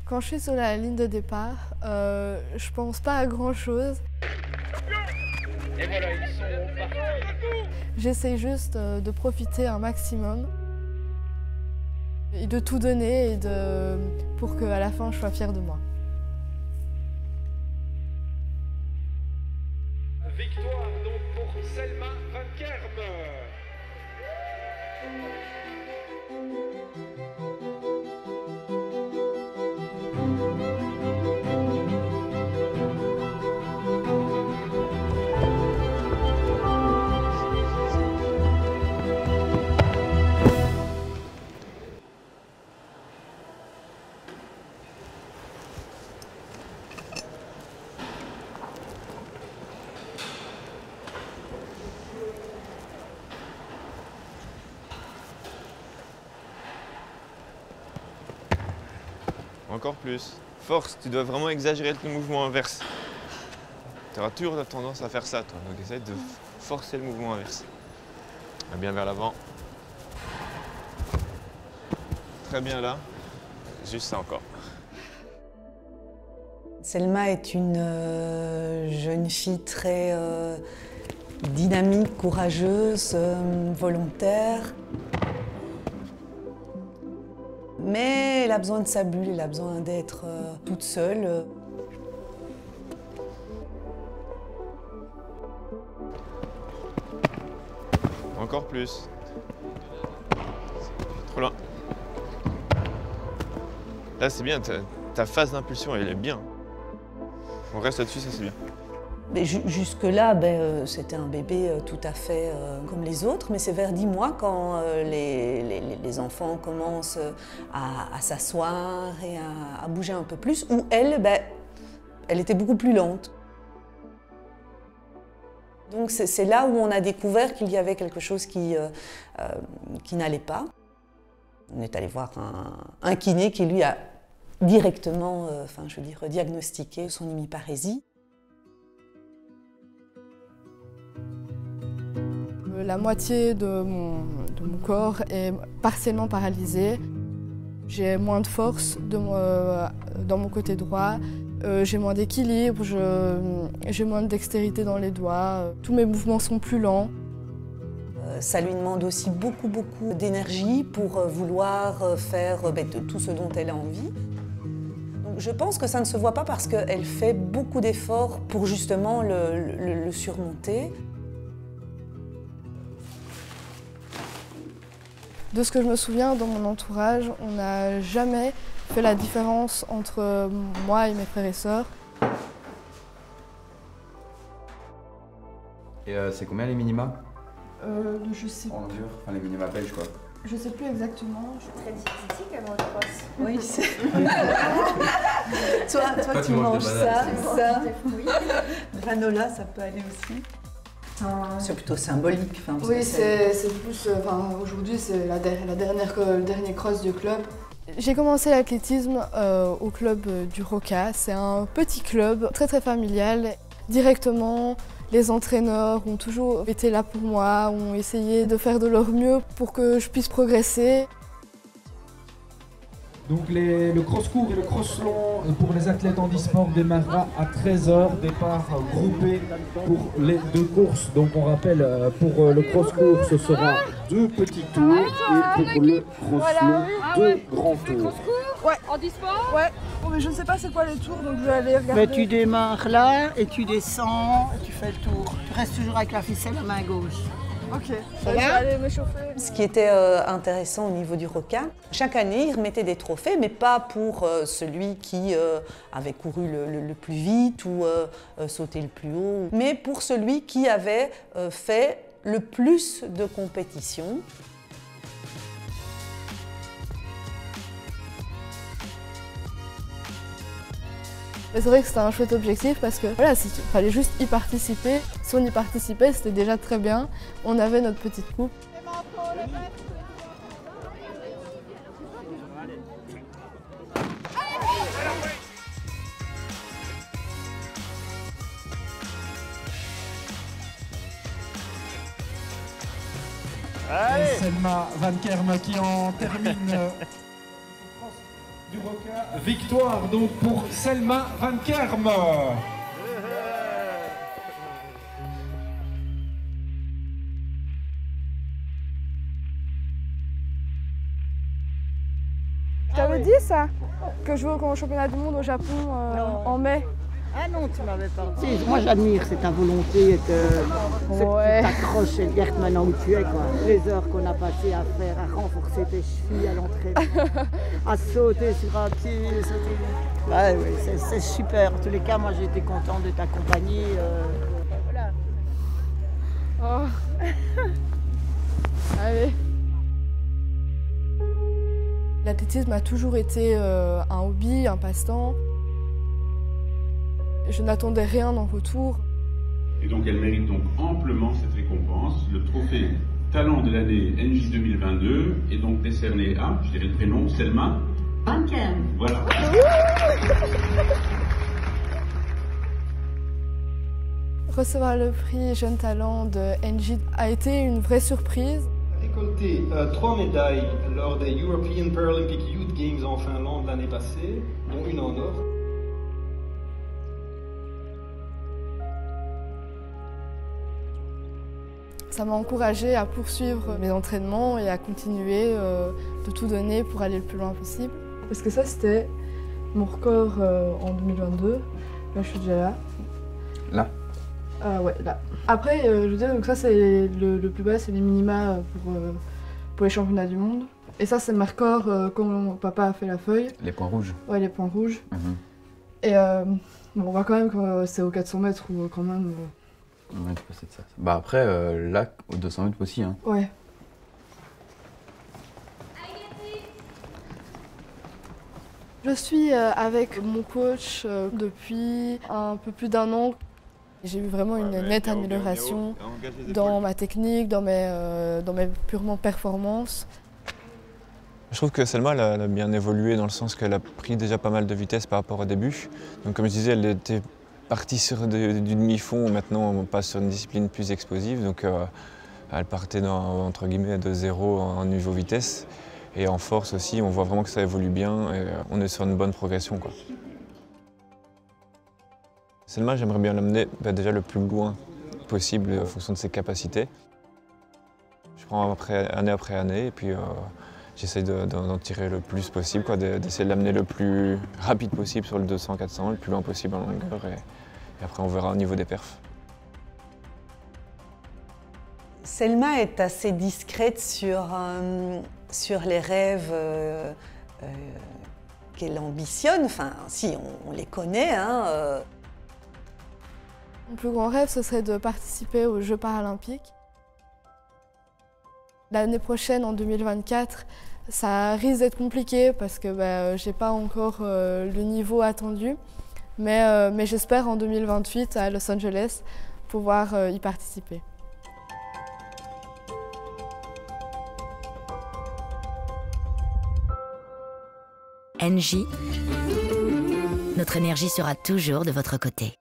Quand je suis sur la ligne de départ, je pense pas à grand chose. Et voilà, ils sont partis. J'essaie juste de profiter un maximum et de tout donner pour qu'à la fin je sois fière de moi. Victoire donc pour Selma Van Kerm. Encore plus. Force, tu dois vraiment exagérer le mouvement inverse. Tu auras toujours tendance à faire ça, toi. Donc essaye de forcer le mouvement inverse. Bien vers l'avant. Très bien là. Juste ça encore. Selma est une jeune fille très dynamique, courageuse, volontaire. Mais elle a besoin de sa bulle, elle a besoin d'être toute seule. Encore plus. Trop loin. Là c'est bien, ta phase d'impulsion elle est bien. On reste là-dessus, ça c'est bien. Jusque-là, c'était un bébé tout à fait comme les autres, mais c'est vers 10 mois quand les enfants commencent à s'asseoir et à bouger un peu plus, où elle, elle était beaucoup plus lente. Donc c'est là où on a découvert qu'il y avait quelque chose qui n'allait pas. On est allé voir un kiné qui lui a directement, diagnostiqué son hémiparésie. La moitié de mon corps est partiellement paralysée. J'ai moins de force dans mon côté droit. J'ai moins d'équilibre, j'ai moins de dextérité dans les doigts. Tous mes mouvements sont plus lents. Ça lui demande aussi beaucoup d'énergie pour vouloir faire tout ce dont elle a envie. Donc, je pense que ça ne se voit pas parce qu'elle fait beaucoup d'efforts pour justement le surmonter. De ce que je me souviens, dans mon entourage, on n'a jamais fait la différence entre moi et mes frères et sœurs. Et c'est combien les minima? Je sais En dur, enfin les minima belges quoi. Je sais plus exactement. Très diététique avant je pense. Oui, c'est... toi tu manges ça. Granola, ça peut aller aussi. C'est plutôt symbolique. Oui, c'est plus... aujourd'hui, c'est le dernier cross du club. J'ai commencé l'athlétisme au club du Roca. C'est un petit club très familial. Directement, les entraîneurs ont toujours été là pour moi, ont essayé de faire de leur mieux pour que je puisse progresser. Donc le cross-court et le cross-long pour les athlètes handisport démarrera à 13h, départ groupé pour les deux courses. Donc on rappelle, pour le cross-court, ce sera 2 petits tours et pour le cross-long, 2 grands tours. Ouais. Handisport? Ouais. Bon, mais je ne sais pas c'est quoi les tours, donc je vais aller regarder. Tu démarres là et tu descends et tu fais le tour. Tu restes toujours avec la ficelle à main gauche. Ok, je vais aller m'échauffer. Ce qui était intéressant au niveau du Roca, chaque année, ils remettaient des trophées, mais pas pour celui qui avait couru le plus vite ou sauté le plus haut, mais pour celui qui avait fait le plus de compétitions. C'est vrai que c'était un chouette objectif parce que voilà, il fallait juste y participer. Si on y participait, c'était déjà très bien. On avait notre petite coupe. Allez, Selma Van Kerme qui en termine du Roca. Victoire donc pour Selma Van Kerme. Je t'avais dit ça, que je vais au championnat du monde au Japon en mai. Ah non, tu m'avais pas dit. Moi j'admire cette ta volonté et que tu t'accroches et regarde maintenant où tu es, quoi. Les heures qu'on a passées à faire, à renforcer tes chevilles à l'entraînement, à sauter sur un pied, sauter. Ouais, c'est super. En tous les cas, moi j'ai été contente de t'accompagner. Voilà. Oh. Allez. L'athlétisme a toujours été un hobby, un passe-temps. Je n'attendais rien en retour. Et donc elle mérite donc amplement cette récompense. Le trophée Talent de l'année NJ 2022 est donc décerné à, je dirais le prénom, Selma Van Kerme. Voilà. Recevoir le prix Jeune Talent de NJ a été une vraie surprise. Récolté 3 médailles lors des European Paralympic Youth Games en Finlande l'année passée, dont une en or. Ça m'a encouragée à poursuivre mes entraînements et à continuer de tout donner pour aller le plus loin possible. Parce que ça, c'était mon record en 2022. Là, je suis déjà là. Là? Ouais, là. Après, je veux dire, donc ça, c'est le plus bas, c'est les minima pour les championnats du monde. Et ça, c'est mes records quand mon papa a fait la feuille. Les points rouges? Ouais, les points rouges. Et bon, on voit quand même que c'est aux 400 mètres ou quand même... Ouais, tu peux essayer de ça. Bah après, là, aux 200 mètres aussi. Hein. Ouais. Je suis avec mon coach depuis un peu plus d'1 an. J'ai eu vraiment une nette amélioration dans ma technique, dans mes purement performances. Je trouve que Selma elle a bien évolué dans le sens qu'elle a pris déjà pas mal de vitesse par rapport au début. Donc comme je disais, elle était partie sur du demi-fond, maintenant on passe sur une discipline plus explosive. Donc elle partait entre guillemets de 0 en niveau vitesse. Et en force aussi, on voit vraiment que ça évolue bien et on est sur une bonne progression, quoi. Selma, j'aimerais bien l'amener déjà le plus loin possible en fonction de ses capacités. Je prends année après année et puis j'essaie d'en tirer le plus possible, d'essayer de l'amener le plus rapide possible sur le 200-400, le plus loin possible en longueur et après on verra au niveau des perfs. Selma est assez discrète sur les rêves qu'elle ambitionne. Enfin, si, on les connaît. Hein, Mon plus grand rêve, ce serait de participer aux Jeux paralympiques. L'année prochaine, en 2024, ça risque d'être compliqué parce que j'ai pas encore le niveau attendu. Mais j'espère en 2028 à Los Angeles pouvoir y participer. NJ, notre énergie sera toujours de votre côté.